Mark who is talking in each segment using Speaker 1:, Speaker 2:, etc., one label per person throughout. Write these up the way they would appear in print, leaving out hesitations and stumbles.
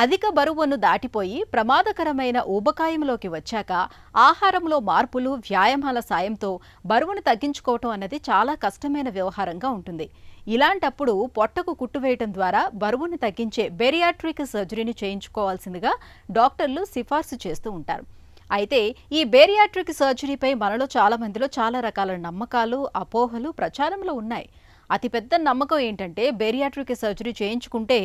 Speaker 1: అధిక బరువును దాటిపోయి ప్రమాదకరమైన ఊబకాయంలోకి వచ్చాక ఆహారంలో మార్పులు, వ్యాయామాల సాయంతో బరువును తగ్గించుకోవటం అన్నది చాలా కష్టమైన వ్యవహారంగా ఉంటుంది. ఇలాంటప్పుడు పొట్టకు కుట్టువేయటం ద్వారా బరువును తగ్గించే బెరియాట్రిక్ సర్జరీని చేయించుకోవాల్సిందిగా డాక్టర్లు సిఫార్సు చేస్తూ ఉంటారు. అయితే ఈ బేరియాట్రిక్ సర్జరీపై మనలో చాలా మందిలో చాలా రకాల నమ్మకాలు, అపోహలు ప్రచారంలో ఉన్నాయి. అతిపెద్ద నమ్మకం ఏంటంటే బేరియాట్రిక్ సర్జరీ చేయించుకుంటే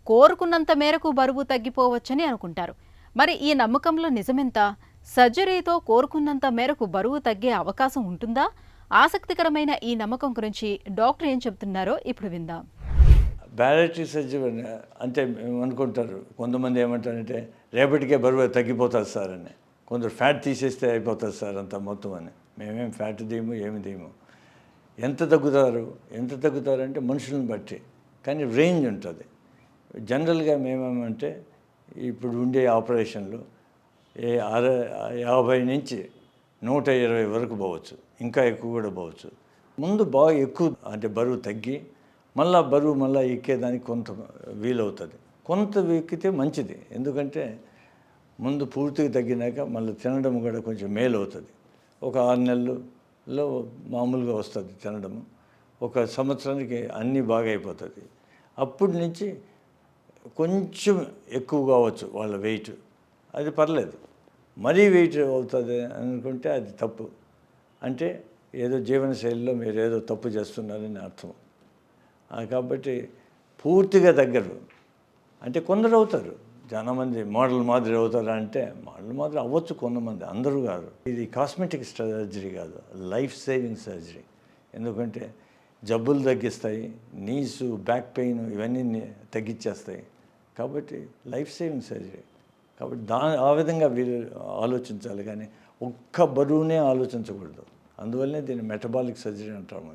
Speaker 1: కోరుకున్నంత మేరకు బరువు తగ్గిపోవచ్చని అనుకుంటారు. మరి ఈ నమ్మకంలో నిజమెంత? సర్జరీతో కోరుకున్నంత మేరకు బరువు తగ్గే అవకాశం ఉంటుందా? ఆసక్తికరమైన ఈ నమ్మకం గురించి డాక్టర్ ఏం చెబుతున్నారో ఇప్పుడు విందాం.
Speaker 2: బ్యారియాట్రిక్ సర్జరీ అంటే అనుకుంటారు కొంతమంది, ఏమంటారంటే రేపటికే బరువు తగ్గిపోతుంది సార్ అని. కొందరు ఫ్యాట్ తీసేస్తే అయిపోతుంది సార్ అంత మొత్తం అని. మేమేం ఫ్యాట్ తీయము, ఏమి తీయము. ఎంత తగ్గుతారంటే మనుషులను బట్టి, కానీ రేంజ్ ఉంటుంది. జనరల్గా మేమేమంటే ఇప్పుడు ఉండే ఆపరేషన్లు 50 నుంచి 120 వరకు పోవచ్చు, ఇంకా ఎక్కువ కూడా పోవచ్చు. ముందు బాగా ఎక్కువ అంటే బరువు తగ్గి మళ్ళీ ఎక్కేదానికి కొంత వీలవుతుంది. కొంత ఎక్కితే మంచిది, ఎందుకంటే ముందు పూర్తిగా తగ్గినాక మళ్ళీ తినడం కూడా కొంచెం మేలు అవుతుంది. ఒక 6 నెలల్లో మామూలుగా వస్తుంది తినడము. ఒక సంవత్సరానికి అన్నీ బాగా అయిపోతుంది. అప్పటి నుంచి కొంచెం ఎక్కువ కావచ్చు వాళ్ళ వెయిట్, అది పర్లేదు. మరీ వెయిట్ అవుతుంది అనుకుంటే అది తప్పు. అంటే ఏదో జీవనశైలిలో మీరు ఏదో తప్పు చేస్తున్నారని అర్థం. కాబట్టి పూర్తిగా తగ్గరు. అంటే కొందరు అవుతారు, చాలామంది మోడల్ మాదిరి అవుతారా అంటే మోడల్ మాదిరి అవ్వచ్చు కొంతమంది, అందరూ కాదు. ఇది కాస్మెటిక్ సర్జరీ కాదు, లైఫ్ సేవింగ్ సర్జరీ. ఎందుకంటే జబ్బులు తగ్గిస్తాయి, నీసు, బ్యాక్ పెయిన్ ఇవన్నీ తగ్గించేస్తాయి. కాబట్టి లైఫ్ సేవింగ్ సర్జరీ. కాబట్టి ఆ విధంగా వీరు ఆలోచించాలి, కానీ ఒక్క బరువునే ఆలోచించకూడదు. అందువల్లనే దీన్ని మెటబాలిక్ సర్జరీ అంటాము.